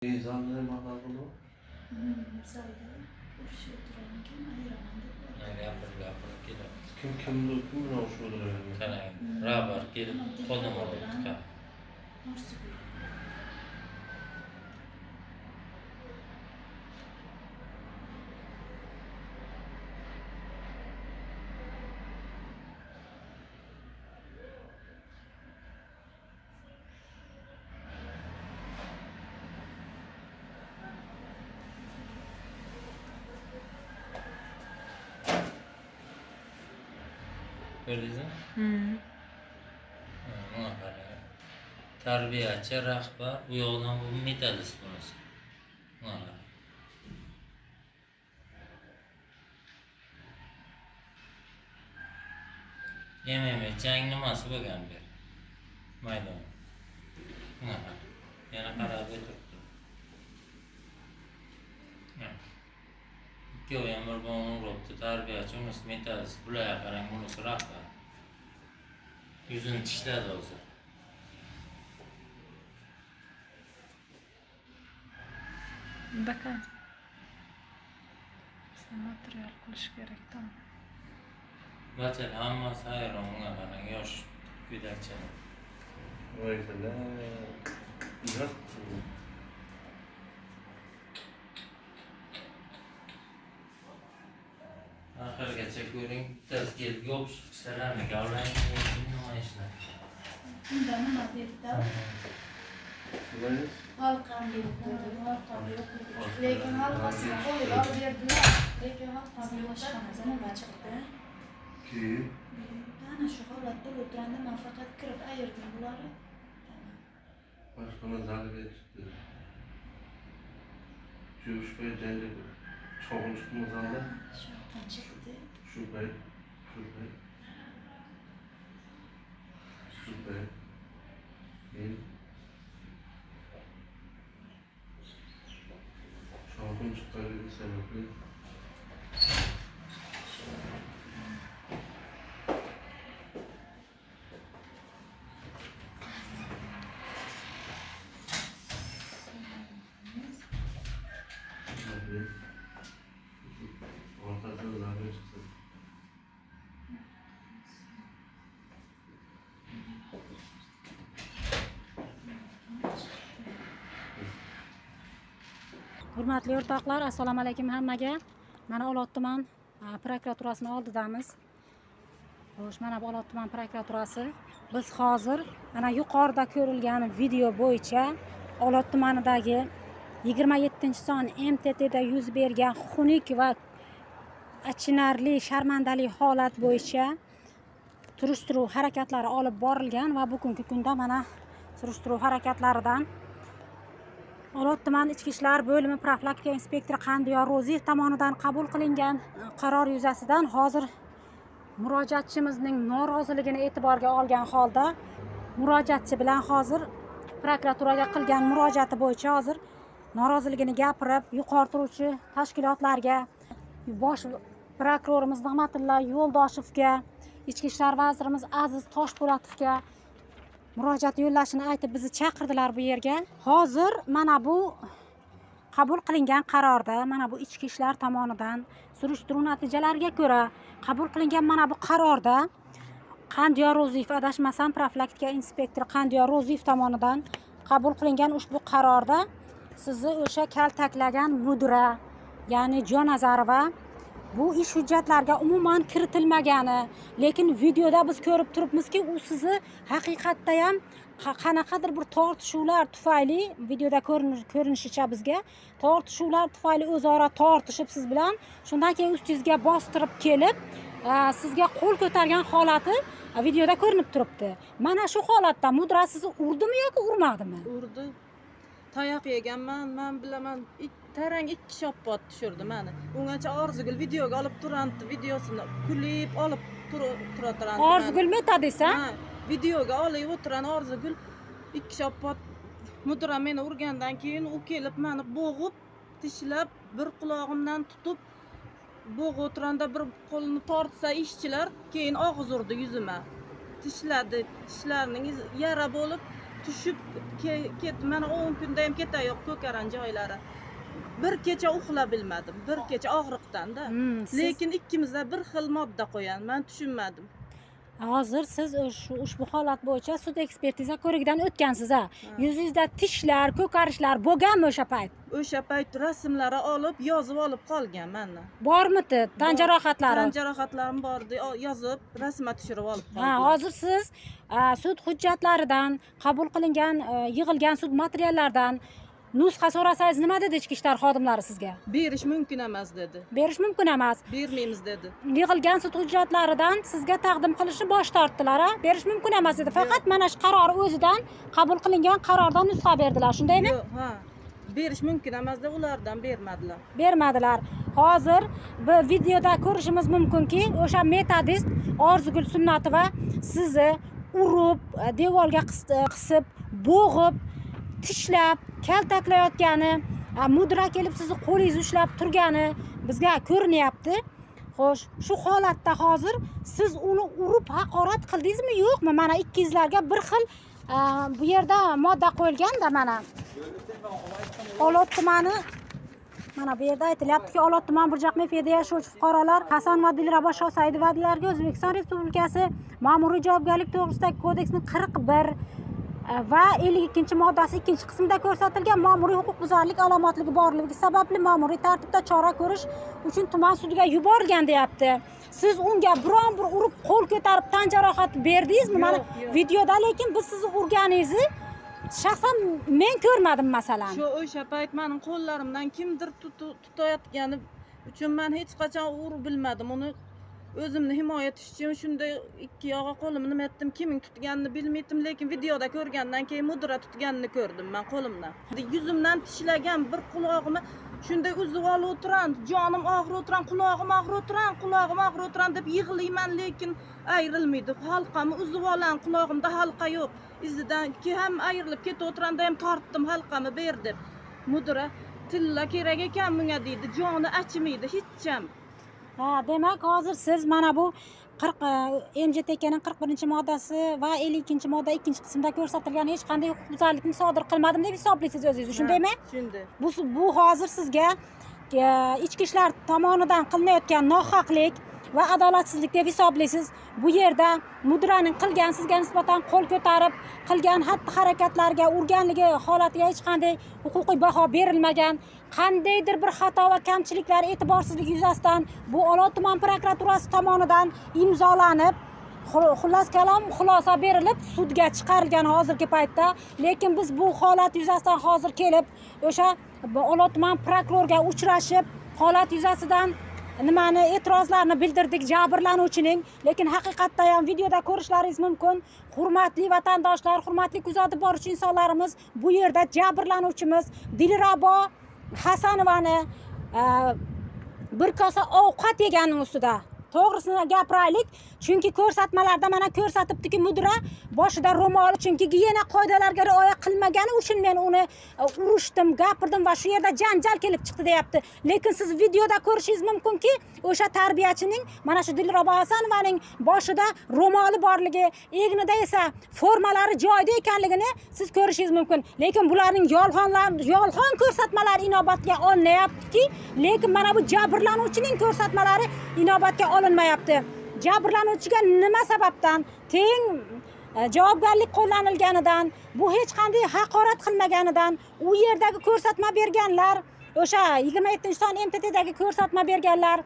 Zanlı mağazını. Misalda urushib o'tirarkan ayiraman deb gapirib keladi. Kim bilan urushib o'tiradi? Qarang, Rabar kelib qo'ldan urdi. orzu Gördünüzmü? Buna qarang. Tarbiyachi, rahbar, u yoqdan bu metodist bunisi. Buna qarang. MMA jang nimasi bo'lgan bu? Maydon. Buna qarang. Yana qarab o'tiribdi. Ikkovi ham bir-birini uribdi. Tarbiyachi, unisi metodist. Bularga qarang, bunisi rahbar. Yuzini tishladi hozir. Bakın. Sen material qilish kerak tamam. Bachal hammasi hayron bunga qarang, yosh go'dakchalar. Voysalar. Yo'q. Oxirigacha ko'ring, bittasi kelib yopishib ishlarni gavlang nima ishlar. Unda nima dedi-da? Nima? Halqam dedi. Halqam yo'q. Lekin halqasini qo'yib olib berdilar. Lekin halqam yo'q. Nima chiqdi? Keyin Ana shu holatda o'tiranda men faqat kirib ayirdim bularni. boshqa zalga chiqdi. Shu jangda cho'g'in chiqmaganda Shu chiqdi. shu payt keyin cho'g'in chiqqanligi sababli orqasidan zalga chiqdi. Hurmatli o'rtoqlar, assalomu alaykum hammaga. Mana Olot tuman prokuraturasining oldidamiz. Xo'sh, mana bu Olot tuman prokuraturasi. Biz hozir mana yuqorida ko'rilgan video bo'yicha Olot tumanidagi 27-son MTTda yuz bergan xunuk va achinarli, sharmandali holat bo'yicha surishtiruv harakatlari olib borilgan va bugungi kunda mana surishtiruv harakatlaridan Olot tuman Ichki ishlar bo'limi profilaktika inspektori Qandiyor Ro'ziyev tomonidan qabul qilingan qaror yuzasidan hozir murojaatchimizning noroziligini e'tiborga olgan holda murojaatchi bilan hozir prokuraturaga qilgan murojaati bo'yicha hozir noroziligini gapirib, yuqori turuvchi tashkilotlarga, bosh prokurorimiz Nig'matilla Yo'ldoshevga, Ichki ishlar vazirimiz Aziz Toshpo'latovga murojaat yo'llashini aytib bizni chaqirdilar bu yerga. Hozir mana bu qabul qilingan qarorda, mana bu ichki ishlar tomonidan surishtiruv natijalariga ko'ra qabul qilingan mana bu qarorda Qandiyor Ro'ziyev, adashmasam profilaktika inspektori Qandiyor Ro'ziyev tomonidan qabul qilingan ushbu qarorda sizni o'sha kaltaklagan mudira, ya'ni Jonazarova bu ish hujjatlarga umuman kiritilmagani, lekin videoda biz ko'rib turibmizki, u sizni haqiqatda ham qanaqadir bir tortishuvlar tufayli videoda ko'rinishicha bizga tortishuvlar tufayli o'zaro tortishib siz bilan, shundan keyin ustingizga bostirib kelib, sizga qo'l ko'targan holati videoda ko'rinib turibdi. Mana shu holatda mudira sizni urdimi yoki urmadimi? Urdi. Tayoq yeganman, men bilaman, tarang 2 shopot tushirdi meni. Ungacha Orzugul videoga olib turandi, videosini kulib olib turadi. Orzugul metodisa? Ha, videoga olib o'tiran Orzugul 2 shopot mudira meni urgandan keyin u kelib meni bo'g'ib, tishlab, bir qulog'imdan tutib bo'g'ib o'tiranda bir qo'lini tortsa ishchilar, keyin og'iz urdi yuzima. Tishladi, tishlarining yara bo'lib tushib ketdi. Mana 10 kunda ham ketayoq ko'karan joylari. Bir kecha uxlab bilmadim. Bir kecha og'riqdan-da. Lekin ikkimizda bir xil modda qo'ygan. Men tushunmadim. Hozir siz ushbu holat bo'yicha sud ekspertiza ko'rigidan o'tgansiz a. Yuzingizda tishlar, ko'karishlar bo'lganmi o'sha payt? O'sha payt rasmlari olib, yozib olib qolgan mendan. Bormidi tan jarohatlari? Tan jarohatlarim bor deb yozib, rasmga tushirib olib qolgan. Ha, hozir siz sud hujjatlaridan, qabul qilingan, yig'ilgan sud materiallaridan nusxa so'rasangiz nima dedi ichki ishlar xodimlari sizga? Berish mumkin emas dedi. Berish mumkin emas. Bermaymiz dedi. Yig'ilgan sud hujjatlaridan sizga taqdim qilishni bosh tortdilar, a? Berish mumkin emas dedi. Faqat mana shu qaror o'zidan qabul qilingan qarordan nusxa berdilar, shundaymi? Yo'q, ha. Berish mumkin emas deb ulardan bermadilar. Bermadilar. Hozir bu videoda ko'rishimiz mumkinki, o'sha metodist Orzugul Sunnatova sizni urib, devorga qisib, bo'g'ib, tishlab, kaltaklayotgani, mudira kelib sizni qo'lingizni ushlab turgani bizga ko'rinyapti. Xo'sh, shu holatda hozir siz uni urib haqorat qildingizmi, yo'qmi? Mana ikkizlarga bir xil bu yerda modda qo'yilganda mana. Olot tumani mana bu yerda aytilyaptiki, Olot tuman Burjaqmi Feda yashovchi fuqarolar Hasan va Dilrabo Shosayevalarga O'zbekiston Respublikasi Ma'muriy javobgarlik to'g'risidagi kodeksning 41 va 52-moddasi 2-qismida ko'rsatilgan ma'muriy huquqbuzarlik alomatligi borligi sababli ma'muriy tartibda chora ko'rish uchun tuman sudiga yuborgan deyapti. Siz unga biron bir urib, qo'l ko'tarib tan jarohati berdingizmi? Mana videoda, lekin biz sizni urganingizni shaxsan men ko'rmadim masalan. Shu o'sha payt mening qo'llarimdan kimdir tutayotgani uchun men hech qachon urib bilmadim. Uni o'zimni himoya etish uchun shunday ikki yog'i qo'limni nima etdim, kimning tutganini bilmaydim, lekin videoda ko'rgandan keyin mudira tutganini ko'rdim men qo'limdan. Yuzimdan tishlagan, bir qulog'imni shunday uzib olib o'tiran, jonim og'rib o'tiran, qulog'im og'rib o'tiran, qulog'im og'rib o'tiran deb yig'layman, lekin ayrilmaydi. Halqamni uzib olan, qulog'imda halqa yo'q. Izidan ki ham ayrilib ketib o'tiranda ham tortdim, halqamni ber deb. Mudira tilla kerak ekan bunga deydi, joni achimaydi hech ham. Ha, demak hozir siz mana bu 40 MJTKning 41-moddasi va 52-modda 2-qismda ko'rsatilgan hech qanday huquqbuzarlikni sodir qilmadim deb hisoblaysiz o'zingizni, shundaymi? Shunday. Bu hozir sizga ichki ishlar tomonidan qilinayotgan nohaqlik va adolatsizlik deb hisoblaysiz. Bu yerda mudiraning qilgan sizga nisbatan qo'l ko'tarib qilgan xatti-harakatlarga, urganligi holatiga hech qanday huquqiy baho berilmagan. Qandaydir bir xato va kamchiliklar, e'tiborsizlik yuzasidan bu Olot tuman prokuraturasi tomonidan imzolanib, xullas kalom xulosa berilib sudga chiqarilgan hozirgi paytda. Lekin biz bu holat yuzasidan hozir kelib o'sha Olot tuman prokurorga uchrashib, holat yuzasidan nimani e'tirozlarni bildirdik jabrlanuvchining, lekin haqiqatda ham videoda ko'rishlaringiz mumkin. Hurmatli vatandoshlar, hurmatli kuzatib boruvchi insonlarimiz, bu yerda jabrlanuvchimiz Dilrabo Hasanovani bir kosa ovqat yeganining ustida to'g'risini gapiraylik, chunki ko'rsatmalarda mana ko'rsatibdiki mudira boshida ro'mol, chunki gigiyena qoidalariga rioya qilmagani uchun men uni urishdim, gapirdim va shu yerda janjal kelib chiqdi deyapti. Lekin siz videoda ko'rishingiz mumkinki, o'sha tarbiyachining mana shu Dilrabo Hasanovaning boshida ro'moli borligi, egnida esa formalari joyida ekanligini siz ko'rishingiz mumkin. Lekin bularning yolg'on ko'rsatmalari inobatga olinyaptiki, lekin mana bu jabrlanuvchining ko'rsatmalari inobatga olinmayapti. Jabrlanuvchiga nima sababdan teng javobgarlik qo'llanilganidan, bu hech qanday haqorat qilmaganidan, u yerdagi ko'rsatma berganlar, o'sha 27-son MTTdagi ko'rsatma berganlar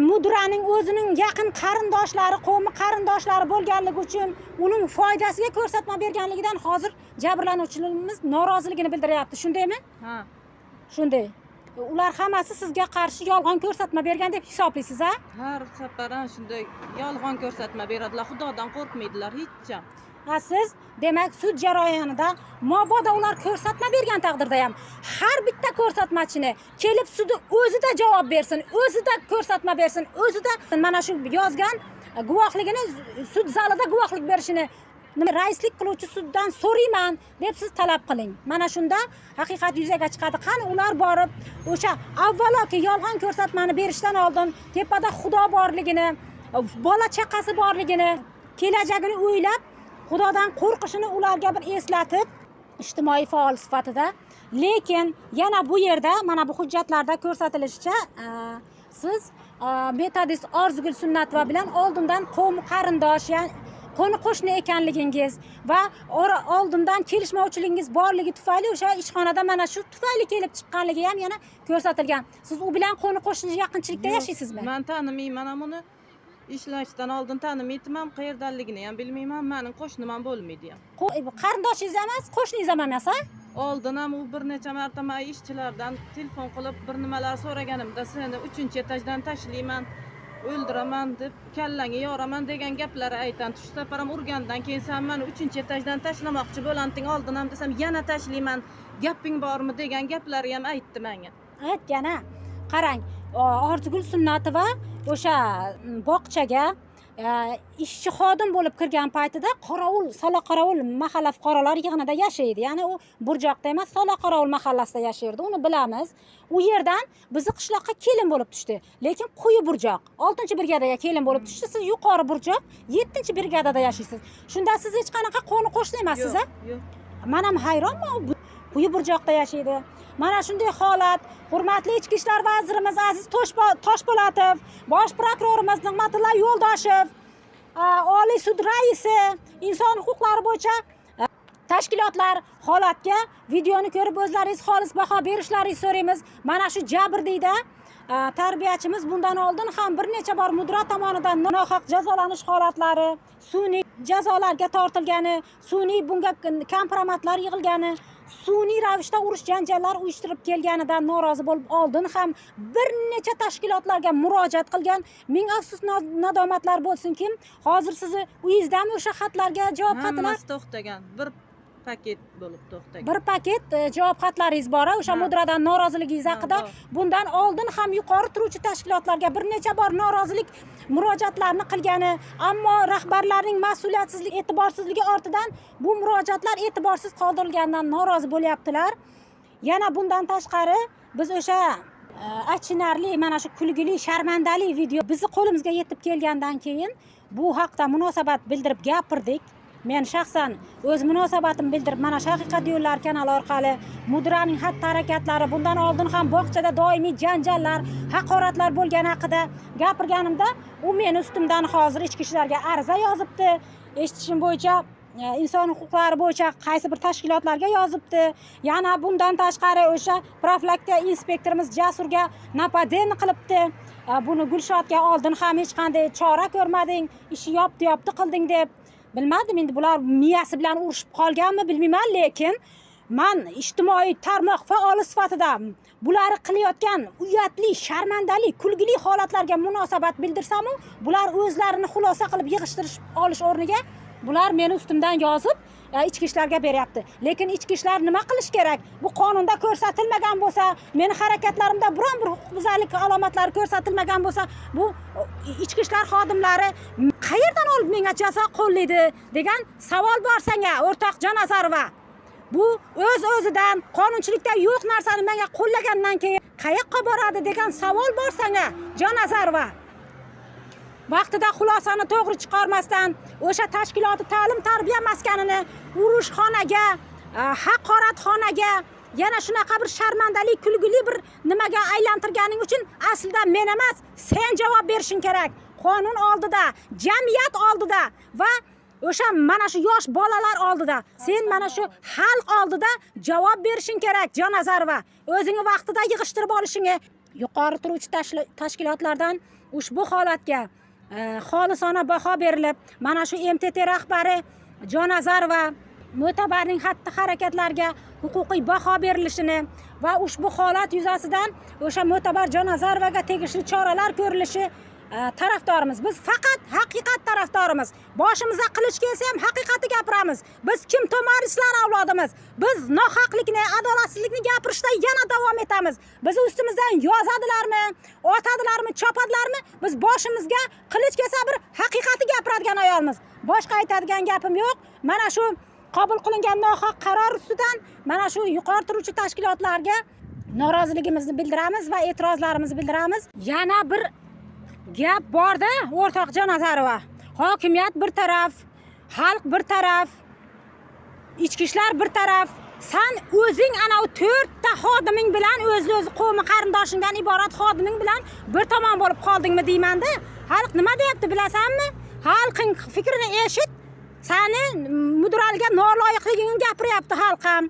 mudiraning o'zining yaqin qarindoshlari, qavmi qarindoshlari bo'lganligi uchun uning foydasiga ko'rsatma berganligidan hozir jabrlanuvchilarimiz noroziligini bildiryapti, shundaymi? Ha. Shunday. Ular hammasi sizga qarshi yolg'on ko'rsatma bergan deb hisoblaysiz, a? Har safar shunday yolg'on ko'rsatma beradilar, Xudodan qo'rqmaydilar hech ham. Siz demak sud jarayonida mabodo ular ko'rsatma bergan taqdirda ham har bitta ko'rsatmachini kelib sudi o'zida javob bersin, o'zida ko'rsatma bersin, o'zida mana shu yozgan guvohligini sud zalida guvohlik berishini raislik qiluvchi suddan so'rayman deb siz talab qiling. Mana shunda haqiqat yuzaga chiqadi. Qani ular borib o'sha avvaloki yolg'on ko'rsatmani berishdan oldin tepada Xudo borligini, bola chaqasi borligini, kelajagini o'ylab Xudodan qo'rqishini ularga bir eslatib, ijtimoiy faol sifatida. Lekin yana bu yerda mana bu hujjatlarda ko'rsatilishicha, siz Metodist Orzugul Sunnatova bilan oldindan qavm qarindosh, ya'ni qo'ni qo'shni ekanligingiz va oldindan kelishmovchiligingiz borligi tufayli o'sha ishxonada mana shu tufayli kelib chiqqanligi ham yana ko'rsatilgan. Siz u bilan qo'ni qo'shni yaqinchilikda yashaysizmi? Men tanimayman ham uni. Ishlashdan oldin tanimayman, qayerdanligini ham bilmayman. Mening qo'shnim ham bo'lmaydi ham. Qarindoshingiz emas, qo'shningiz ham emas, ha? Oldin ham u bir necha marta men ishchilardan telefon qilib bir nimalar so'raganimda seni 3-etajdan tashlayman, o'ldiraman deb kallangga yoraman degan gaplarni aytan. Tush safar ham urgandan keyin sen meni 3-etajdan tashlamoqchi bo'landing, oldin ham desam yana tashlayman, gaping bormi degan gaplarni ham aytdi menga. Aytgana. Qarang, Orzugul Sunnatova o'sha bog'chaga ishchi xodim bo'lib kirgan paytida qorovul, Sola qorovul mahalla fuqarolar yig'inida yashaydi. Ya'ni u Burjoqda emas, Sola qorovul mahallasida yashaydi. Uni bilamiz. U yerdan bizni qishloqqa kelin bo'lib tushdi. Lekin Quyi Burjoq 6-brigadaga kelin bo'lib tushdi. Siz yuqori Burjoq 7-brigadada yashaysiz. Shunda siz hech qanaqa qo'ni qo'shni emassiz, a? Yo'q. Men ham hayronman. Quyi Burjoqda yashaydi. Mana shunday holat. Hurmatli Ichki ishlar vazirimiz Aziz Toshpo'latov, bosh prokurorimiz Nig'matilla Yo'ldoshev, Oliy sud raisi, inson huquqlari bo'yicha tashkilotlar holatga videoni ko'rib o'zlaringiz xolis baho berishlaringizni so'raymiz. Mana shu jabr deydi. Tarbiyachimiz bundan oldin ham bir necha bor mudira tomonidan nohaq jazolanish holatlari, sun'iy jazolarga tortilgani, sun'iy bunga kompromatlar yig'ilgani, sun'iy ravishda urush janjallar uyushtirib kelganidan norozi bo'lib oldin ham bir necha tashkilotlarga murojaat qilgan. Ming afsus nadomatlar bo'lsinki, hozir sizni uyingizdan o'sha xatlarga javob xatlar to'xtagan. Bir paket bo'lib to'xtagan. Bir paket javob xatlaringiz bor, o'sha mudiradan noroziligingiz haqida. Bundan oldin ham yuqori turuvchi tashkilotlarga bir necha bor norozilik murojaatlarini qilgani, ammo rahbarlarning mas'uliyatsizlik, e'tiborsizligi ortidan bu murojaatlar e'tiborsiz qoldirilganidan norozi bo'lyaptilar. Yana bundan tashqari biz o'sha achinarli, mana shu kulgili, sharmandali video bizni qo'limizga yetib kelgandan keyin bu haqda munosabat bildirib gapirdik. Men shaxsan o'z munosabatimni bildirib, mana shu haqiqat yo'llar kanali orqali mudiraning xatti-harakatlari, bundan oldin ham bog'chada doimiy janjallar, haqoratlar bo'lgani haqida gapirganimda, u meni ustimdan hozir ichki ishlarga ariza yozibdi. Eshitishim bo'yicha inson huquqlari bo'yicha qaysi bir tashkilotlarga yozibdi. Yana bundan tashqari o'sha profilaktika inspektorimiz Jasurga napadeni qilibdi. Buni Gulshodga oldin ham hech qanday chora ko'rmading, ishi yopdi qilding deb. Bilmadim, endi bular miyasi bilan urushib qolganmi bilmayman, lekin men ijtimoiy tarmoq faoli sifatida bularni qilayotgan uyatli, sharmandali, kulgili holatlarga munosabat bildirsam, bular o'zlarini xulosa qilib yig'ishtirish olish o'rniga bular meni ustimdan yozib ichki ishlarga beryapti. Lekin ichki ishlar nima qilish kerak? Bu qonunda ko'rsatilmagan bo'lsa, meni harakatlarimda biron bir huquqbuzarlik alomatlari ko'rsatilmagan bo'lsa, bu ichki ishlar xodimlari qayerdan olib menga jazo qo'llaydi degan savol bor senga, o'rtoq Jonazarova. Bu o'z-o'zidan qonunchilikda yo'q narsani menga qo'llagandan keyin qayoqqa boradi degan savol bor senga, Jonazarova. Vaqtida xulosani to'g'ri chiqarmasdan o'sha tashkiloti ta'lim-tarbiya maskanini urushxonaga, haqoratxonaga, yana shunaqa bir sharmandali, kulgili bir nimaga aylantirganing uchun aslida men emas, sen javob berishing kerak. Qonun oldida, jamiyat oldida va o'sha mana shu yosh bolalar oldida, sen mana shu xalq oldida javob berishing kerak, Jonazarova. O'zingni vaqtida yig'ishtirib olishingni, yuqori turuvchi tashkilotlardan ushbu holatga xolisona baho berilib, mana shu MTT rahbari Jonazarova mo'tabarning xatti-harakatlariga huquqiy baho berilishini va ushbu holat yuzasidan o'sha mo'tabar Jonazarovaga tegishli choralar ko'rilishi tarafdorimiz. Biz faqat haqiqat tarafdorimiz. Boshimizga qilich kelsa ham haqiqatni gapiramiz. Biz kim tomarislar avlodimiz. Biz nohaqlikni, adolatsizlikni gapirishda yana davom etamiz. Biz ustimizdan yozadilarmi, otadilarmi, chopadilarmi? Biz boshimizga qilich kelsa bir haqiqatni gapiradigan ayolmiz. Boshqa aytadigan gapim yo'q. Mana shu qabul qilingan nohaq qaror ustidan mana shu yuqori turuvchi tashkilotlarga noroziligimizni bildiramiz va e'tirozlarimizni bildiramiz. Yana bir gap borda, o'rtoq Jonazarova. Hokimiyat bir taraf, xalq bir taraf, ichki ishlar bir taraf. Sen o'zing ana 4 ta xodiming bilan o'z qavmi qarindoshingdan iborat xodiming bilan bir tomon bo'lib qoldingmi deyman-da. Xalq nima deyapti bilasanmi? Xalqning fikrini eshit. Seni mudiralga noloyiqligingni gapiryapti xalq ham.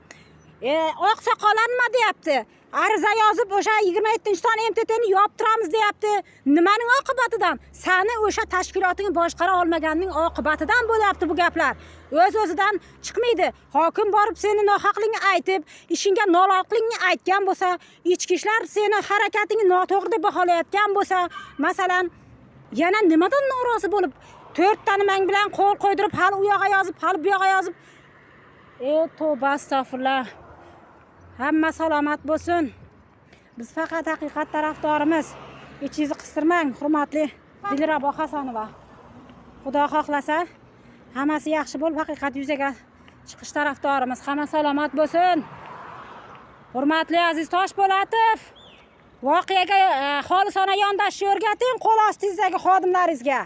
Oqsoqollar nima deyapti? Ariza yozib o'sha 27-ton MTTni yoptiramiz deyapti. Nimaning oqibatidan? Seni o'sha tashkilotingni boshqara olmaganning oqibatidan bo'lyapti bu gaplar. O'z-o'zidan chiqmaydi. Hokim borib seni nohaqligingni aytib, ishingga noloyiqligingni aytgan bo'lsa, ichki ishlar seni harakatingni noto'g'ri deb baholayotgan bo'lsa, masalan, yana nimadan norozi bo'lib 4 ta nimang bilan qo'l qo'ydirib, hali u yoqqa yozib, hali bu yoqqa yozib. Tavba astag'firullah. Hamma salomat bo'lsin. Biz faqat haqiqat tarafdorimiz. Ichingizni qistirmang, hurmatli Dilrabo Hasanova. Xudo xohlasa, hammasi yaxshi bo'lib, haqiqat yuzaga chiqish tarafdorimiz. Hamma salomat bo'lsin. Hurmatli Aziz Toshpo'latov, voqeaga xolisona yondashishni o'rgating qo'l ostingizdagi xodimlaringizga.